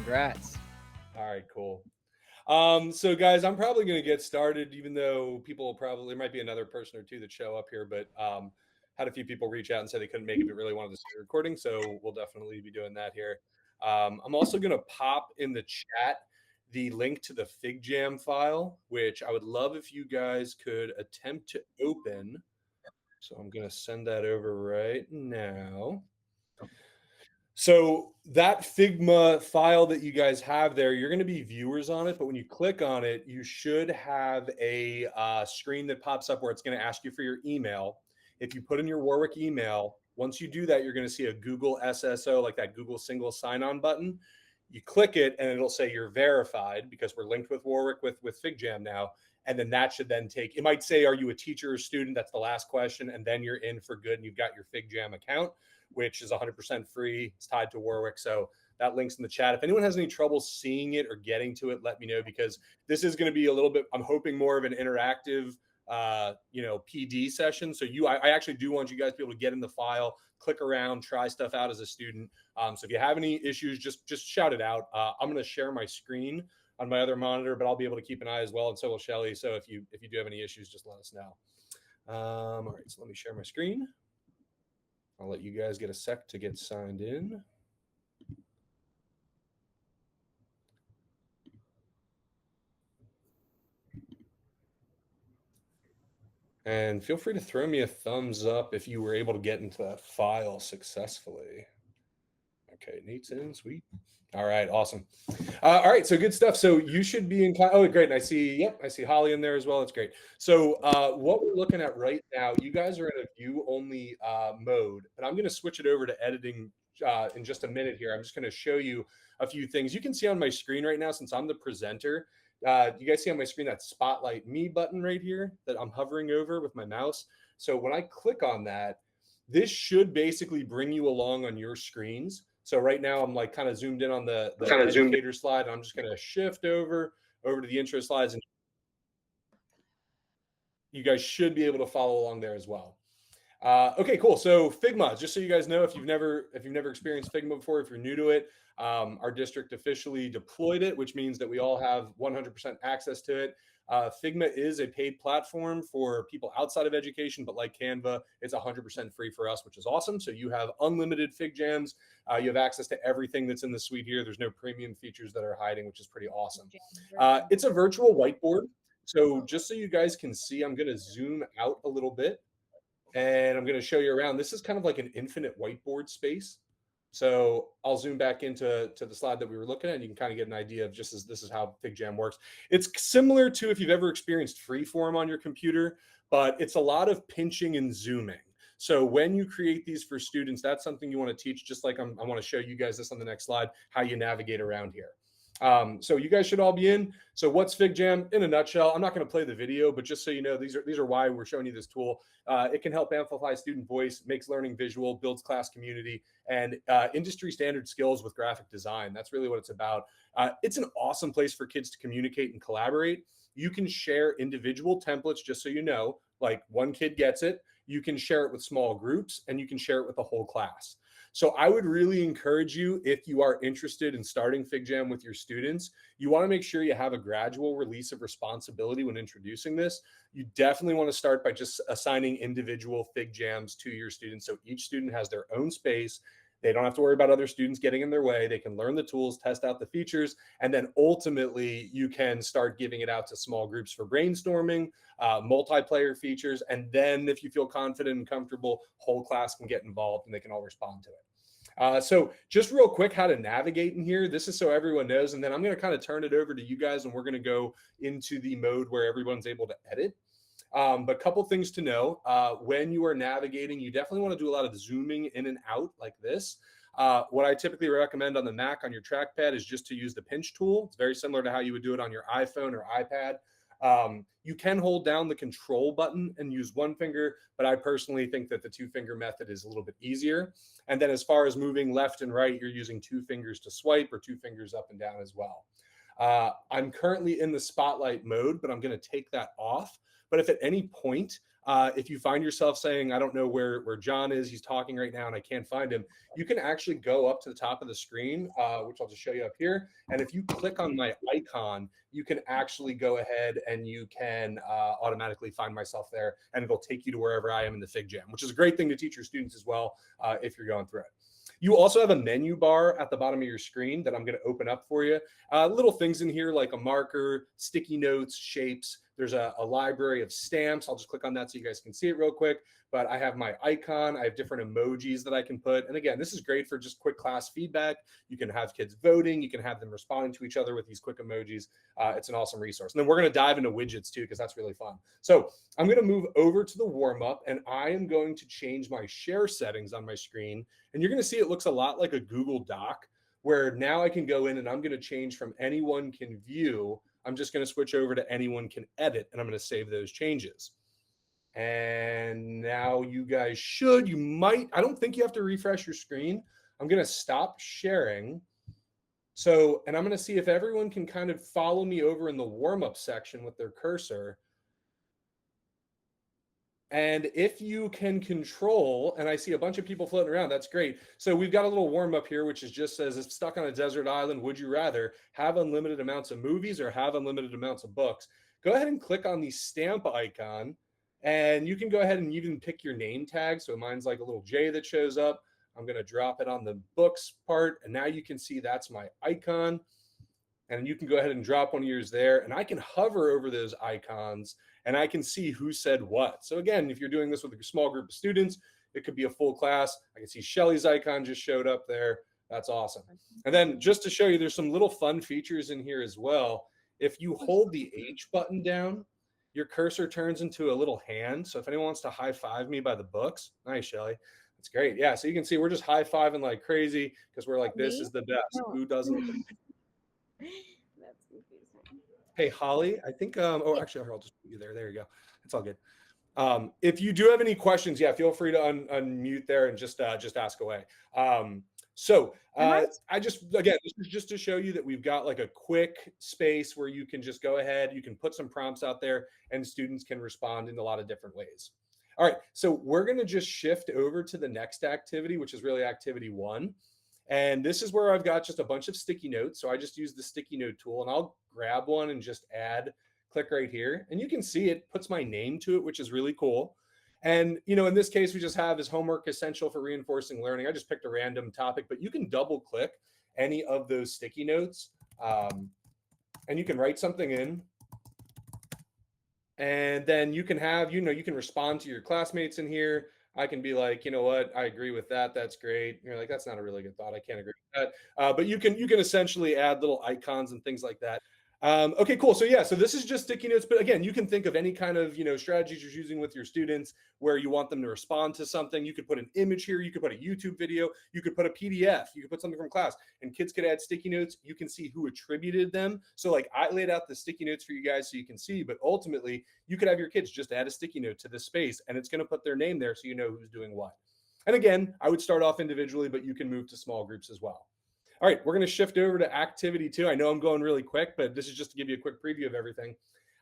Congrats. All right, cool. So guys, I'm probably going to get started, even though people will probably, there might be another person or two that show up here, but had a few people reach out and say they couldn't make it, but really wanted to see the recording. So we'll definitely be doing that here. I'm also going to pop in the chat the link to the Figjam file, which I would love if you guys could attempt to open. So I'm going to send that over right now. So that Figma file that you guys have there, you're going to be viewers on it, but when you click on it, you should have a screen that pops up where it's going to ask you for your email. If you put in your Warwick email, once you do that, you're going to see a Google SSO, like that Google single sign-on button. You click it and it'll say you're verified because we're linked with Warwick with Figjam now. And then that should then take, it might say, are you a teacher or student? That's the last question. And then you're in for good and you've got your Figjam account, which is 100% free. It's tied to Warwick. So that link's in the chat. If anyone has any trouble seeing it or getting to it, let me know, because this is going to be a little bit, I'm hoping, more of an interactive, PD session. So I actually do want you guys to be able to get in the file, click around, try stuff out as a student. So if you have any issues, just shout it out. I'm going to share my screen on my other monitor, but I'll be able to keep an eye as well. And so will Shelly. So if you do have any issues, just let us know. All right, so let me share my screen. I'll let you guys get a sec to get signed in. And feel free to throw me a thumbs up if you were able to get into that file successfully. Okay, Nate's in, sweet. All right, awesome. All right, so good stuff. So you should be in, oh, great. And I see Holly in there as well. That's great. So what we're looking at right now, you guys are in a view only mode, but I'm going to switch it over to editing in just a minute here. I'm just going to show you a few things. You can see on my screen right now, since I'm the presenter, you guys see on my screen that Spotlight Me button right here that I'm hovering over with my mouse. So when I click on that, this should basically bring you along on your screens. So right now I'm like kind of zoomed in on the educator slide. And I'm just going to shift over to the intro slides, and you guys should be able to follow along there as well. Okay, cool. So Figma, just so you guys know, if you've never experienced Figma before, if you're new to it, our district officially deployed it, which means that we all have 100% access to it. Figma is a paid platform for people outside of education, but like Canva, it's 100% free for us, which is awesome. So you have unlimited Figjams. You have access to everything that's in the suite here. There's no premium features that are hiding, which is pretty awesome. It's a virtual whiteboard. So just so you guys can see, I'm going to zoom out a little bit. And I'm going to show you around. This is kind of like an infinite whiteboard space. So I'll zoom back into the slide that we were looking at, and you can kind of get an idea of just as this is how Figjam works. It's similar to if you've ever experienced Freeform on your computer, but it's a lot of pinching and zooming. So when you create these for students, that's something you want to teach, just like I want to show you guys this on the next slide, how you navigate around here. So you guys should all be in. So what's Figjam in a nutshell? I'm not going to play the video, but just so you know, these are why we're showing you this tool. It can help amplify student voice, makes learning visual, builds class community, and industry standard skills with graphic design. That's really what it's about. It's an awesome place for kids to communicate and collaborate. You can share individual templates, just so you know, like one kid gets it. You can share it with small groups, and you can share it with the whole class. So I would really encourage you, if you are interested in starting Figjam with your students, you want to make sure you have a gradual release of responsibility when introducing this. You definitely want to start by just assigning individual Figjams to your students. So each student has their own space. They don't have to worry about other students getting in their way. They can learn the tools, test out the features, and then ultimately you can start giving it out to small groups for brainstorming, multiplayer features, and then if you feel confident and comfortable, whole class can get involved and they can all respond to it. So just real quick, how to navigate in here. This is so everyone knows, and then I'm going to kind of turn it over to you guys, and we're going to go into the mode where everyone's able to edit. But a couple things to know. When you are navigating, you definitely want to do a lot of zooming in and out like this. What I typically recommend on the Mac on your trackpad is just to use the pinch tool. It's very similar to how you would do it on your iPhone or iPad. You can hold down the control button and use one finger, but I personally think that the two-finger method is a little bit easier. And then as far as moving left and right, you're using two fingers to swipe or two fingers up and down as well. I'm currently in the spotlight mode, but I'm going to take that off. But if at any point If you find yourself saying, I don't know where John is, he's talking right now and I can't find him, you can actually go up to the top of the screen, which I'll just show you up here. And if you click on my icon, you can actually go ahead and you can automatically find myself there, and it'll take you to wherever I am in the Figjam, which is a great thing to teach your students as well if you're going through it. You also have a menu bar at the bottom of your screen that I'm going to open up for you. Little things in here like a marker, sticky notes, shapes. There's a library of stamps. I'll just click on that so you guys can see it real quick. But I have my icon. I have different emojis that I can put. And again, this is great for just quick class feedback. You can have kids voting. You can have them responding to each other with these quick emojis. It's an awesome resource. And then we're going to dive into widgets too, because that's really fun. So I'm going to move over to the warm up, and I am going to change my share settings on my screen. And you're going to see it looks a lot like a Google Doc, where now I can go in and I'm going to change from anyone can view. I'm just going to switch over to anyone can edit, and I'm going to save those changes. And now you guys you might, I don't think you have to refresh your screen. I'm going to stop sharing. So, and I'm going to see if everyone can kind of follow me over in the warm-up section with their cursor. And if you can control, and I see a bunch of people floating around, that's great. So we've got a little warm up here, which is just says, if stuck on a desert island, would you rather have unlimited amounts of movies or have unlimited amounts of books? Go ahead and click on the stamp icon, and you can go ahead and even pick your name tag. So mine's like a little J that shows up. I'm going to drop it on the books part, and now you can see that's my icon. And you can go ahead and drop one of yours there, and I can hover over those icons and I can see who said what. So again, if you're doing this with a small group of students, it could be a full class. I can see Shelly's icon just showed up there. That's awesome. And then just to show you, there's some little fun features in here as well. If you hold the H button down, your cursor turns into a little hand. So if anyone wants to high five me by the books, nice, Shelly. That's great. Yeah, so you can see we're just high fiving like crazy because we're like, this is the best. No. Who doesn't? That's confusing. Hey, Holly, I think, oh, actually, I'll just put you there. There you go. It's all good. If you do have any questions, yeah, feel free to unmute there and just ask away. I just, again, this is just to show you that we've got like a quick space where you can just go ahead, you can put some prompts out there and students can respond in a lot of different ways. All right, so we're going to just shift over to the next activity, which is really activity 1. And this is where I've got just a bunch of sticky notes. So I just use the sticky note tool, and I'll grab one and just click right here. And you can see it puts my name to it, which is really cool. And, you know, in this case, we just have is homework essential for reinforcing learning. I just picked a random topic, but you can double click any of those sticky notes and you can write something in. And then you can have, you can respond to your classmates in here. I can be like, you know what, I agree with that. That's great. You're like, that's not a really good thought. I can't agree with that. But you can essentially add little icons and things like that. Okay, cool. So yeah, so this is just sticky notes, but again, you can think of any kind of, strategies you're using with your students where you want them to respond to something. You could put an image here. You could put a YouTube video. You could put a PDF. You could put something from class, and kids could add sticky notes. You can see who attributed them. So like I laid out the sticky notes for you guys so you can see, but ultimately you could have your kids just add a sticky note to this space, and it's going to put their name there so you know who's doing what. And again, I would start off individually, but you can move to small groups as well. All right, we're going to shift over to activity 2. I know I'm going really quick, but this is just to give you a quick preview of everything.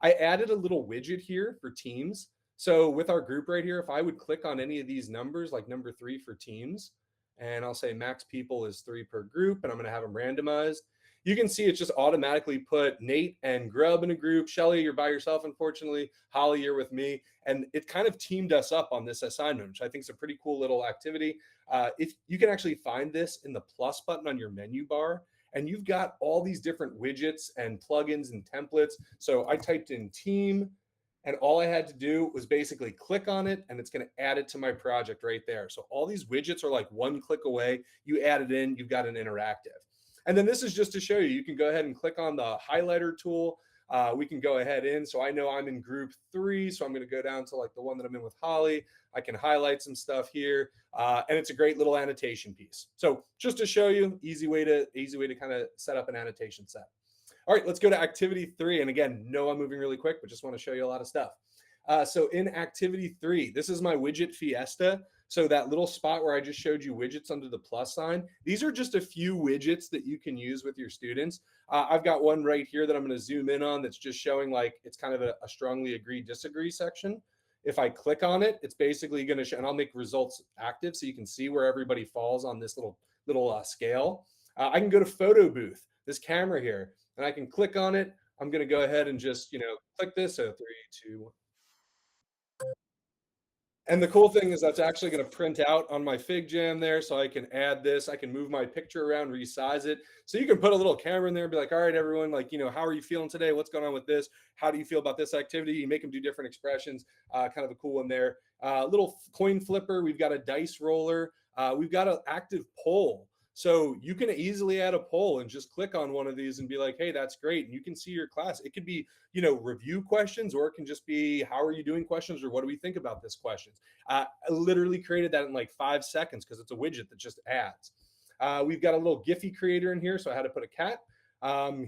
I added a little widget here for teams. So with our group right here, if I would click on any of these numbers, like number 3 for teams, and I'll say max people is 3 per group, and I'm going to have them randomized. You can see it's just automatically put Nate and Grub in a group. Shelly, you're by yourself, unfortunately. Holly, you're with me. And it kind of teamed us up on this assignment, which I think is a pretty cool little activity. If you can actually find this in the plus button on your menu bar, and you've got all these different widgets and plugins and templates. So I typed in team, and all I had to do was basically click on it, and it's going to add it to my project right there. So all these widgets are like one click away. You add it in, you've got an interactive. And then this is just to show you, you can go ahead and click on the highlighter tool. We can go ahead in. So I know I'm in group 3. So I'm going to go down to like the one that I'm in with Holly. I can highlight some stuff here. And it's a great little annotation piece. So just to show you, easy way to kind of set up an annotation set. All right, let's go to activity 3. And again, no, I'm moving really quick, but just want to show you a lot of stuff. So in activity 3, this is my widget Fiesta. So that little spot where I just showed you widgets under the plus sign, these are just a few widgets that you can use with your students. I've got one right here that I'm going to zoom in on that's just showing like it's kind of a strongly agree, disagree section. if I click on it, it's basically going to show, and I'll make results active so you can see where everybody falls on this little scale. I can go to photo booth, this camera here, and I can click on it. I'm going to go ahead and just, click this. So 3, 2, 1. And the cool thing is that's actually going to print out on my Figjam there, so I can add this. I can move my picture around, resize it. So you can put a little camera in there and be like, all right, everyone, like, how are you feeling today? What's going on with this? How do you feel about this activity? You make them do different expressions. Kind of a cool one there. Little coin flipper. We've got a dice roller. We've got an active poll. So you can easily add a poll and just click on one of these and be like, hey, that's great. And you can see your class. It could be, review questions, or it can just be, how are you doing questions, or what do we think about this questions? I literally created that in like 5 seconds because it's a widget that just adds. We've got a little Giphy creator in here, so I had to put a cat.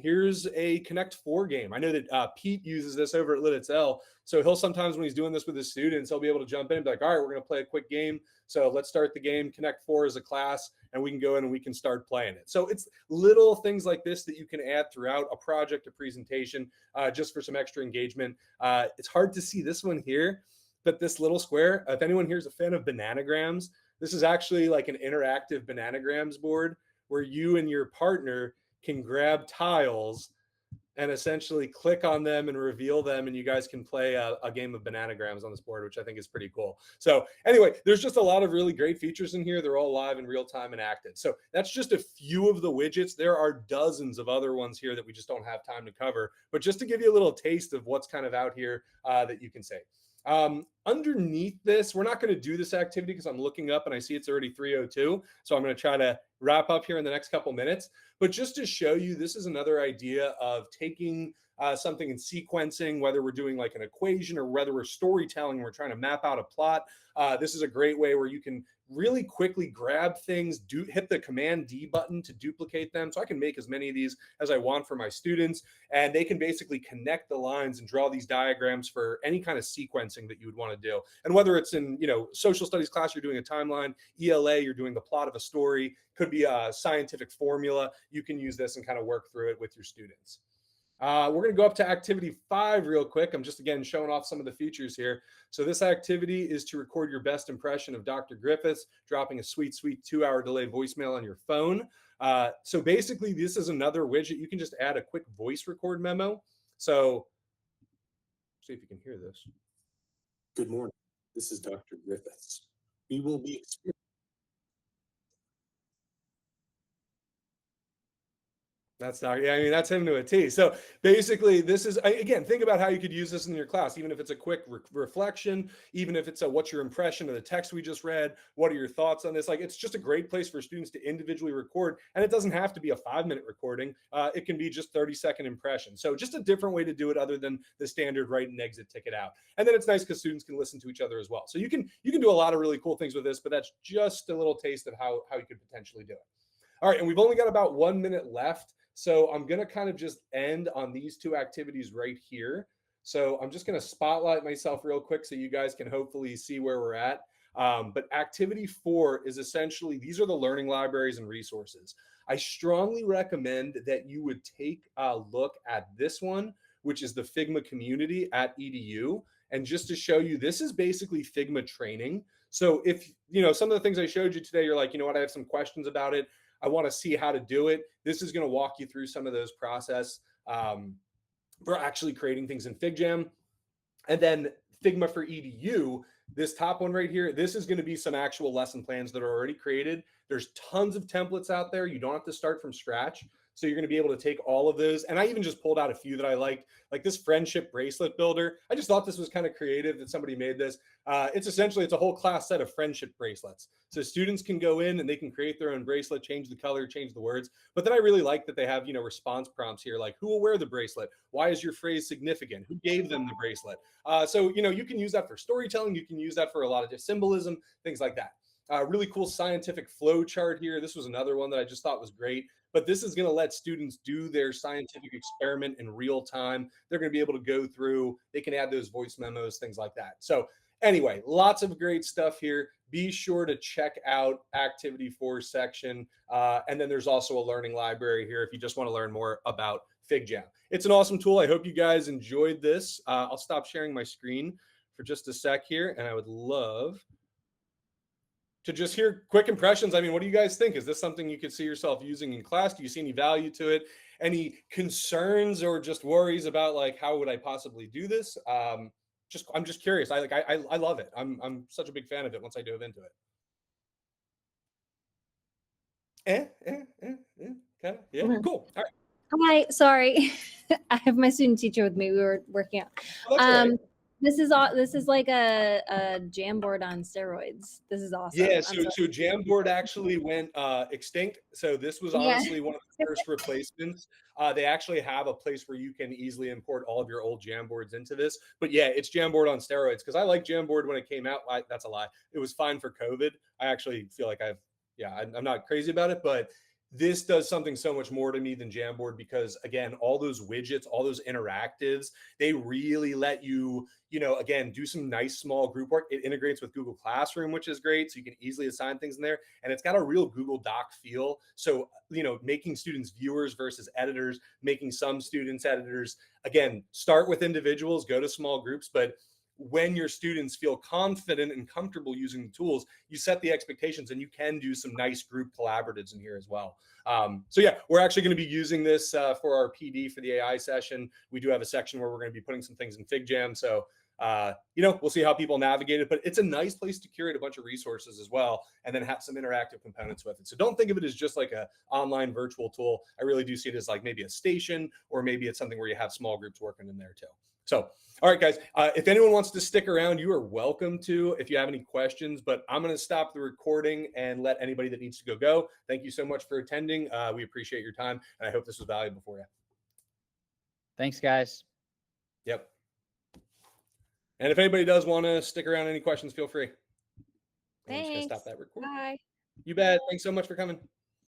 Here's a Connect 4 game. I know that Pete uses this over at LitXL. So he'll sometimes, when he's doing this with his students, he'll be able to jump in and be like, all right, we're going to play a quick game. So let's start the game. Connect 4 as a class, and we can go in and we can start playing it. So it's little things like this that you can add throughout a project, a presentation, just for some extra engagement. It's hard to see this one here, but this little square, if anyone here is a fan of bananagrams, this is actually like an interactive bananagrams board where you and your partner can grab tiles and essentially click on them and reveal them, and you guys can play a game of bananagrams on this board, which I think is pretty cool. So anyway, there's just a lot of really great features in here. They're all live in real time and active. So that's just a few of the widgets. There are dozens of other ones here that we just don't have time to cover, but just to give you a little taste of what's kind of out here that you can say. Underneath this, we're not going to do this activity because I'm looking up and I see it's already 3:02. So I'm going to try to wrap up here in the next couple minutes. But just to show you, this is another idea of taking something and sequencing, whether we're doing like an equation or whether we're storytelling and we're trying to map out a plot. This is a great way where you can really quickly grab things, hit the Command D button to duplicate them. So I can make as many of these as I want for my students, and they can basically connect the lines and draw these diagrams for any kind of sequencing that you would want to do. And whether it's in, social studies class, you're doing a timeline, ELA, you're doing the plot of a story, could be a scientific formula. You can use this and kind of work through it with your students. We're going to go up to activity 5 real quick. I'm just, again, showing off some of the features here. So this activity is to record your best impression of Dr. Griffiths, dropping a sweet, sweet 2-hour delay voicemail on your phone. So basically, this is another widget. You can just add a quick voice record memo. So see if you can hear this. Good morning. This is Dr. Griffiths. We will be experiencing. That's not, yeah, I mean, that's him to a T. So basically, this is, again, think about how you could use this in your class, even if it's a quick reflection, even if it's a, what's your impression of the text we just read? What are your thoughts on this? Like, it's just a great place for students to individually record. And it doesn't have to be a 5-minute recording. It can be just 30-second impression. So just a different way to do it other than the standard write and exit ticket out. And then it's nice because students can listen to each other as well. So you can do a lot of really cool things with this, but that's just a little taste of how you could potentially do it. All right, and we've only got about 1 minute left. So I'm going to kind of just end on these 2 activities right here. So I'm just going to spotlight myself real quick so you guys can hopefully see where we're at. But activity 4 is essentially, these are the learning libraries and resources. I strongly recommend that you would take a look at this one, which is the Figma community at EDU. And just to show you, this is basically Figma training. So if, some of the things I showed you today, you're like, you know what, I have some questions about it. I want to see how to do it. This is going to walk you through some of those process for actually creating things in Figjam. And then Figma for EDU, this top one right here, this is going to be some actual lesson plans that are already created. There's tons of templates out there. You don't have to start from scratch. So you're going to be able to take all of those. And I even just pulled out a few that I liked, like this friendship bracelet builder. I just thought this was kind of creative that somebody made this. It's a whole class set of friendship bracelets. So students can go in and they can create their own bracelet, change the color, change the words. But then I really like that they have, response prompts here, like who will wear the bracelet? Why is your phrase significant? Who gave them the bracelet? So you can use that for storytelling. You can use that for a lot of symbolism, things like that. Really cool scientific flow chart here. This was another one that I just thought was great. But this is going to let students do their scientific experiment in real time. They're going to be able to go through. They can add those voice memos, things like that. So anyway, lots of great stuff here. Be sure to check out Activity 4 section. And then there's also a learning library here if you just want to learn more about Figjam. It's an awesome tool. I hope you guys enjoyed this. I'll stop sharing my screen for just a sec here, and I would love to just hear quick impressions. I mean, what do you guys think? Is this something you could see yourself using in class? Do you see any value to it? Any concerns or just worries about like how would I possibly do this? I'm just curious. I love it. I'm such a big fan of it once I dove into it. Kind of. Yeah. Cool. All right. Hi, sorry. I have my student teacher with me. We were working out. Oh, that's all right. This is like a Jamboard on steroids. This is awesome. Yeah, so Jamboard actually went extinct. So this was honestly one of the first replacements. They actually have a place where you can easily import all of your old Jamboards into this. But yeah, it's Jamboard on steroids because I like Jamboard when it came out. That's a lie. It was fine for COVID. I actually feel like I'm not crazy about it, but this does something so much more to me than Jamboard because again, all those widgets, all those interactives, they really let you, again, do some nice small group work. It integrates with Google Classroom, which is great. So you can easily assign things in there, and it's got a real Google Doc feel. So, making students viewers versus editors, making some students editors, again, start with individuals, go to small groups, but when your students feel confident and comfortable using the tools, you set the expectations and you can do some nice group collaboratives in here as well. So yeah, we're actually going to be using this for our PD for the AI session. We do have a section where we're going to be putting some things in Figjam. So, we'll see how people navigate it, but it's a nice place to curate a bunch of resources as well, and then have some interactive components with it. So don't think of it as just like an online virtual tool. I really do see it as like maybe a station, or maybe it's something where you have small groups working in there too. So, all right, guys, if anyone wants to stick around, you are welcome to if you have any questions, but I'm going to stop the recording and let anybody that needs to go. Thank you so much for attending. We appreciate your time, and I hope this was valuable for you. Thanks, guys. Yep. And if anybody does want to stick around, any questions, feel free. I'm just going to stop that recording. Bye. You bet. Thanks so much for coming.